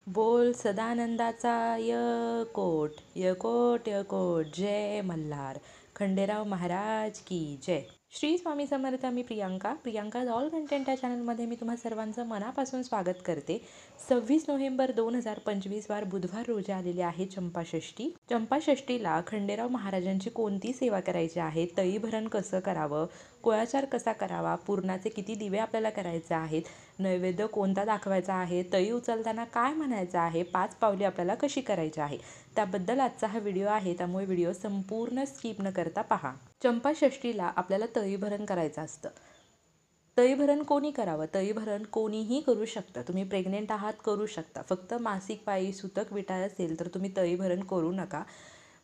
बोल सदानंदाचा यकोट यकोट यकोट जय मल्हार खंडेराव महाराज की जय. श्री स्वामी समर्थ. मी Priyanka all content या चॅनलमध्ये मी तुम्हा सर्वांचं मनापासून स्वागत करते. 26 नोव्हेंबर 2025 वार बुधवार रोजी आलेली आहे चंपाषष्ठी. चंपाषष्ठीला खंडेराव महाराजांची कोणती सेवा करायची आहे, तळीभरण कसं करावं, कुळाचार कसा करावा, पुरणाचे किती दिवे आपल्याला करायचे आहेत, नैवेद्य कोणता दाखवायचा आहे, तळी उचलताना काय म्हणायचं आहे, 5 पावले आपल्याला कशी करायची आहे, त्याबद्दल आजचा हा व्हिडिओ आहे. त्यामुळे व्हिडिओ संपूर्ण स्किप न करता पहा. चंपाषष्ठीला आपल्याला तळीभरण करायचं असतं. तळीभरण कोणी करावं? तळीभरण कोणीही करू शकतं. तुम्ही प्रेग्नेंट आहात करू शकता. फक्त मासिक पाळी सुतक विटाळ असेल तर तुम्ही तळीभरण करू नका.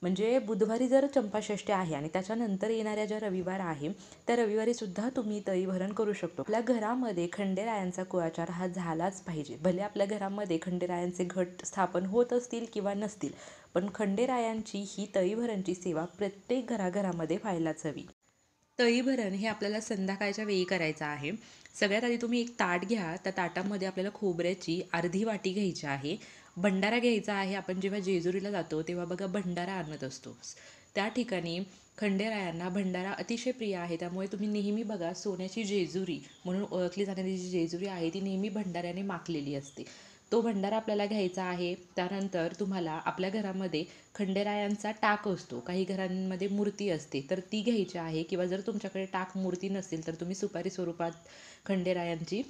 म्हणजे बुधवारी जर चंपाषष्ठी आहे आणि त्याच्यानंतर येणाऱ्या ज्या रविवार आहे त्या रविवारी सुद्धा तुम्ही तळीभरण करू शकतो. आपल्या घरामध्ये खंडेरायांचा कुळाचार हा झालाच पाहिजे. भले आपल्या घरामध्ये खंडेरायांचे घट स्थापन होत असतील किंवा नसतील, पण खंडेरायांची ही तळीभरणची सेवा प्रत्येक घराघरामध्ये व्हायलाच हवी. तळीभरण हे आपल्याला संध्याकाळच्या वेळी करायचं आहे. सगळ्यात आधी तुम्ही एक ताट घ्या. त्या ताटामध्ये आपल्याला खोबऱ्याची अर्धी वाटी घ्यायची आहे. भंडारा घ्यायचा आहे. आपण जेव्हा जेजुरीला जातो तेव्हा बघा भंडारा आणत असतो. त्या ठिकाणी खंडेरायांना भंडारा अतिशय प्रिय आहे. त्यामुळे तुम्ही नेहमी बघा सोन्याची जेजुरी म्हणून ओळखली जाणारी जी जेजुरी आहे ती नेहमी भंडाऱ्याने माखलेली असते. तो भंडारा आपल्याला घ्यायचा आहे. त्यानंतर तुम्हाला आपल्या घरामध्ये खंडेरायांचा टाक असतो. काही घरांमध्ये मूर्ती असते तर ती घ्यायची आहे, किंवा जर तुमच्याकडे टाक मूर्ती नसेल तर तुम्ही सुपारी स्वरूपात खंडेरायांची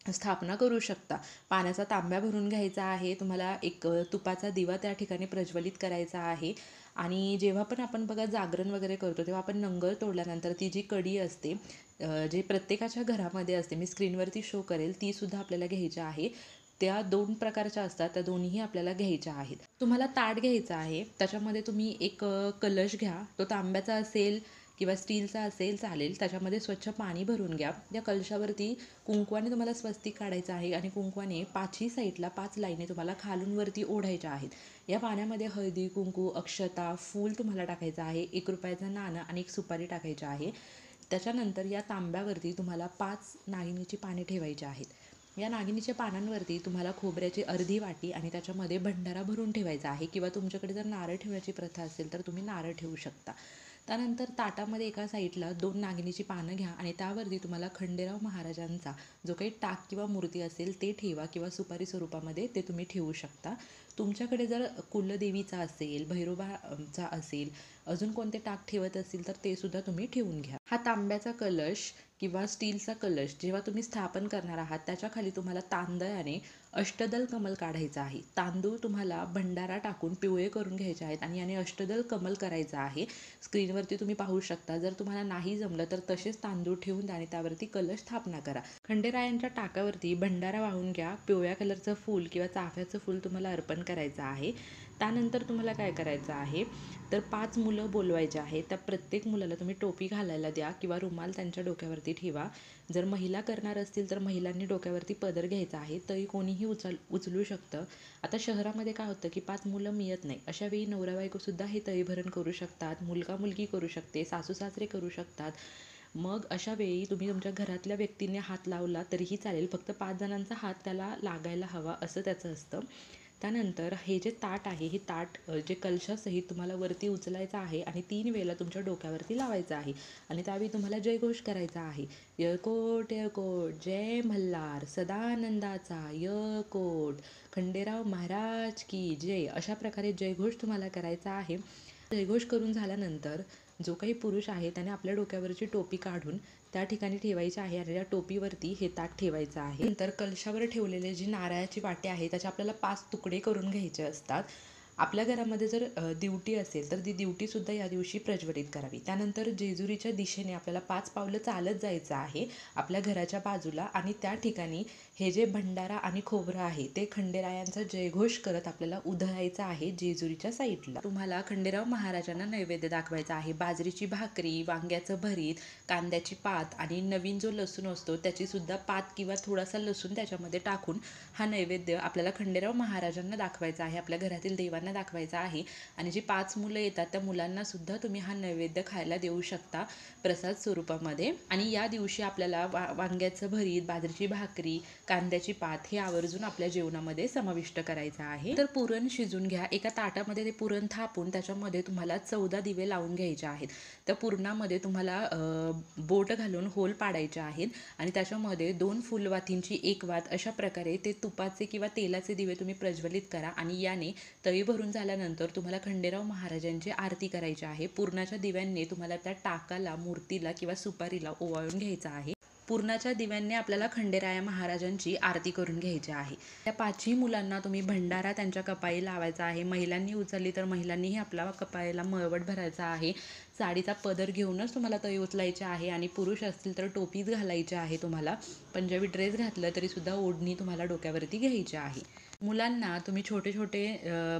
स्थापना करू शकता. पाण्याचा तांब्या भरून घ्यायचा आहे. तुम्हाला एक तुपाचा दिवा त्या ठिकाणी प्रज्वलित करायचा आहे. आणि जेव्हा पण आपण बघा जागरण वगैरे करतो तेव्हा आपण नंगर तोडल्यानंतर ती जी कडी असते, जे प्रत्येकाच्या घरामध्ये असते, मी स्क्रीनवरती शो करेल, ती सुद्धा आपल्याला घ्यायची आहे. त्या 2 प्रकारच्या असतात, त्या दोन्हीही आपल्याला घ्यायच्या आहेत. तुम्हाला ताट घ्यायचं आहे. त्याच्यामध्ये तुम्ही एक कलश घ्या. तो तांब्याचा असेल किंवा स्टीलचा असेल चालेल. त्याच्यामध्ये स्वच्छ पाणी भरून घ्या. त्या कलशावरती कुंकवाने तुम्हाला स्वस्तिक काढायचं आहे आणि कुंकवाने 5ही साईडला 5 लाईने तुम्हाला खालून वरती ओढायच्या आहेत. या पाण्यामध्ये हळदी, कुंकू, अक्षता, फूल तुम्हाला टाकायचं आहे. 1 रुपयाचं नाणं आणि एक सुपारी टाकायची आहे. त्याच्यानंतर या तांब्यावरती तुम्हाला 5 नागिनीची पाने ठेवायची आहेत. या नागिनीच्या पानांवरती तुम्हाला खोबऱ्याची अर्धी वाटी आणि त्याच्यामध्ये भंडारा भरून ठेवायचा आहे, किंवा तुमच्याकडे जर नारळ ठेवण्याची प्रथा असेल तर तुम्ही नारळ ठेवू शकता. त्यानंतर ताटामध्ये एका साईडला 2 नागिनीची पानं घ्या आणि त्यावरती तुम्हाला खंडेराव महाराजांचा जो काही टाक किंवा मूर्ती असेल ते ठेवा, किंवा सुपारी स्वरूपामध्ये ते तुम्ही ठेवू शकता. तुमच्याकडे जर कुलदेवीचा असेल, भैरोबाचा असेल, अजून कोणते टाक ठेवत असतील तर ते सुद्धा तुम्ही ठेवून घ्या. हा तांब्याचा कलश किंवा स्टीलचा कलश जेव्हा तुम्ही स्थापन करणार आहात त्याच्या खाली तुम्हाला तांदळाने अष्टदल कमल काढायचं आहे. तांदूळ तुम्हाला भंडारा टाकून पिवळे करून घ्यायचे आहेत आणि याने अष्टदल कमल करायचं आहे. स्क्रीनवरती तुम्ही पाहू शकता. जर तुम्हाला नाही जमलं तर तसेच तांदूळ ठेवून द्या आणि त्यावरती कलश स्थापना करा. खंडेरायांच्या टाकावरती भंडारा वाहून घ्या. पिवळ्या कलरचं फूल किंवा चाफ्याचं फूल तुम्हाला अर्पण करायचं आहे. त्यानंतर तुम्हाला काय करायचं आहे तर 5 मुलं बोलवायचे आहेत. त्या प्रत्येक मुलाला तुम्ही टोपी घालायला द्या किंवा रुमाल त्यांच्या डोक्यावरती ठेवा. जर महिला करणार असतील तर महिलांनी डोक्यावरती पदर घ्यायचा आहे. तरी कोणीही उचलू शकतं. आता शहरामध्ये काय होतं की 5 मुलं मिळत नाही, अशा वेळी नवरा बायकोसुद्धा हे तळीभरण करू शकतात. मुलगा मुलगी करू शकते, सासू सासरे करू शकतात. मग अशा वेळी तुम्ही तुमच्या घरातल्या व्यक्तीने हात लावला तरीही चालेल, फक्त 5 जणांचा हात त्याला लागायला हवा असं त्याचं असतं. त्यानंतर हे जे ताट आहे, हे ताट जे कलशासहित तुम्हाला वरती उचलायचं आहे आणि 3 वेळेला तुमच्या डोक्यावरती लावायचं आहे. आणि त्यावेळी तुम्हाला जयघोष करायचा आहे. यळकोट यळकोट जय मल्हार सदानंदाचा यळकोट खंडेराव महाराज की जय, अशा प्रकारे जयघोष तुम्हाला करायचा आहे. जयघोष करून झाल्यानंतर जो काही पुरुष आहे त्याने आपल्या डोक्यावरची टोपी काढून त्या ठिकाणी ठेवायची आहे आणि त्या टोपीवरती हे ताट ठेवायचं आहे. नंतर कलशावर ठेवलेले जी नारळाची वाटी आहे त्याचे आपल्याला 5 तुकडे करून घ्यायचे असतात. आपल्या घरामध्ये जर दिवटी असेल तर ती दिवटीसुद्धा या दिवशी प्रज्वलित करावी. त्यानंतर जेजुरीच्या दिशेने आपल्याला 5 पावलं चालत जायचं आहे आपल्या घराच्या बाजूला, आणि त्या ठिकाणी हे जे भंडारा आणि खोबरं आहे ते खंडेरायांचा जयघोष करत आपल्याला उधळायचं आहे जेजुरीच्या साईडला. तुम्हाला खंडेराव महाराजांना नैवेद्य दाखवायचा आहे. बाजरीची भाकरी, वांग्याचं भरीत, कांद्याची पात आणि नवीन जो लसूण असतो त्याची सुद्धा पात किंवा थोडासा लसूण त्याच्यामध्ये टाकून हा नैवेद्य आपल्याला खंडेराव महाराजांना दाखवायचा आहे. आपल्या घरातील देवांना मुलांना दाखवायचा आहे आणि जी 5 मुलं येतात त्या मुलांना सुद्धा तुम्ही हा नैवेद्य खायला देऊ शकता प्रसाद स्वरूपामध्ये. आणि या दिवशी आपल्याला वांग्याचं भरीत, बाजरीची भाकरी, कांद्याची पात हे आवर्जून आपल्या जेवणामध्ये समाविष्ट करायचं आहे. तर पुरण शिजून घ्या. एका ताटामध्ये ते पुरण थापून त्याच्यामध्ये तुम्हाला 14 दिवे लावून घ्यायचे आहेत. त्या पुरणामध्ये तुम्हाला बोट घालून होल पाडायचे आहेत आणि त्याच्यामध्ये 2 फुलवातींची एक वात अशा प्रकारे ते तुपाचे किंवा तेलाचे दिवे तुम्ही प्रज्वलित करा आणि याने तळी भरून झाल्यानंतर तुम्हाला खंडेराव महाराजांची आरती करायची आहे. पुरणाच्या दिव्यांनी तुम्हाला त्या टाकाला, मूर्तीला किंवा सुपारीला ओवाळून घ्यायचा आहे. पुरणाच्या दिव्यांनी आपल्याला खंडेराया महाराजांची आरती करून घ्यायची आहे. त्या 5ही मुलांना तुम्ही भंडारा त्यांच्या कपाळी लावायचा आहे. महिलांनी उचलली तर महिलांनीही आपला कपाळीला मळवट भरायचा आहे. साडीचा पदर घेऊनच तुम्हाला तळी उचलायची आहे आणि पुरुष असतील तर टोपीच घालायची आहे. तुम्हाला पंजाबी ड्रेस घातलं तरीसुद्धा ओढणी तुम्हाला डोक्यावरती घ्यायची आहे. मुलांना तुम्ही छोटे छोटे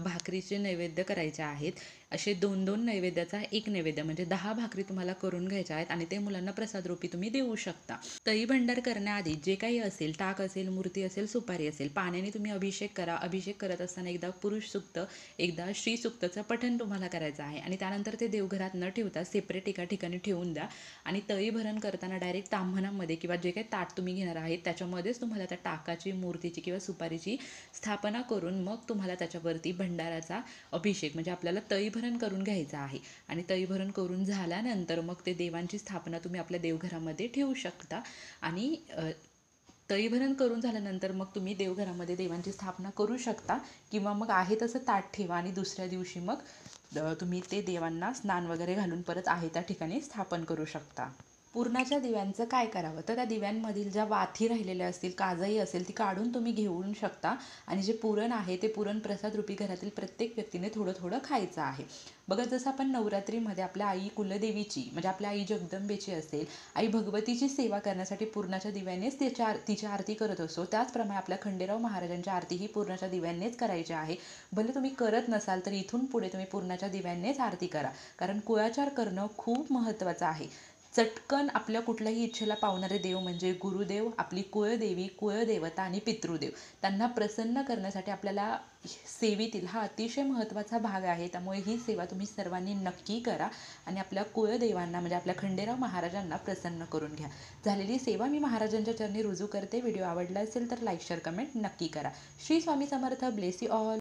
भाकरीचे नैवेद्य करायचे आहेत. असे 2-2 नैवेद्याचा एक नैवेद्य म्हणजे 10 भाकरी तुम्हाला करून घ्यायच्या आहेत आणि ते मुलांना प्रसादरूपी तुम्ही देऊ शकता. तळी भंडार करण्याआधी जे काही असेल, टाक असेल, मूर्ती असेल, सुपारी असेल, पाण्याने तुम्ही अभिषेक करा. अभिषेक करत असताना एकदा पुरुष सूक्त, एकदा श्री सूक्तचं पठण तुम्हाला करायचं आहे आणि त्यानंतर ते देवघरात न ठेवता सेपरेट एका ठिकाणी ठेवून द्या आणि तळी भरण करताना डायरेक्ट ताम्हणामध्ये किंवा जे काही ताट तुम्ही घेणार आहेत त्याच्यामध्येच तुम्हाला त्या टाकाची, मूर्तीची किंवा सुपारीची स्थापना करून मग तुम्हाला त्याच्यावरती भंडाराचा अभिषेक म्हणजे आपल्याला तळी भरण करून घ्यायचं आहे आणि तळी भरण करून झाल्यानंतर मग ते देवांची स्थापना तुम्ही आपल्या देवघरामध्ये ठेवू शकता आणि तळी भरण करून झाल्यानंतर मग तुम्ही देवघरामध्ये देवांची स्थापना करू शकता किंवा मग आहे तसं ताट ठेवा आणि दुसऱ्या दिवशी मग तुम्ही ते देवांना स्नान वगैरे घालून परत आहे त्या ठिकाणी स्थापन करू शकता. पुरणाच्या दिव्यांचं काय करावं तर त्या दिव्यांमधील ज्या वाती राहिलेल्या असतील, काजई असेल ती काढून तुम्ही घेऊ शकता आणि जे पुरण आहे ते पुरण प्रसादरूपी घरातील प्रत्येक व्यक्तीने थोडं थोडं खायचं आहे. बघा जसं आपण नवरात्रीमध्ये आपल्या आई कुलदेवीची म्हणजे आपल्या आई जगदंबेची असेल, आई भगवतीची सेवा करण्यासाठी पुरणाच्या दिव्यानेच तिची आरती करत असतो, त्याचप्रमाणे आपल्या खंडेराव महाराजांची आरती ही पुरणाच्या दिव्यांनीच करायची आहे. भले तुम्ही करत नसाल तर इथून पुढे तुम्ही पुरणाच्या दिव्यांनीच आरती करा कारण कुळाचार करणं खूप महत्त्वाचं आहे. चटकन आपल्या कुठल्याही इच्छेला पावणारे देव म्हणजे गुरुदेव, आपली कुळदेवी, कुळदेवता आणि पितृदेव त्यांना प्रसन्न करण्यासाठी आपल्याला सेवेतील हा अतिशय महत्त्वाचा भाग आहे. त्यामुळे ही सेवा तुम्ही सर्वांनी नक्की करा आणि आपल्या कुळदेवांना म्हणजे आपल्या खंडेराव महाराजांना प्रसन्न करून घ्या. झालेली सेवा मी महाराजांच्या चरणी रुजू करते. व्हिडिओ आवडला असेल तर लाईक, शेअर, कमेंट नक्की करा. Shri Swami Samarth. Bless you all.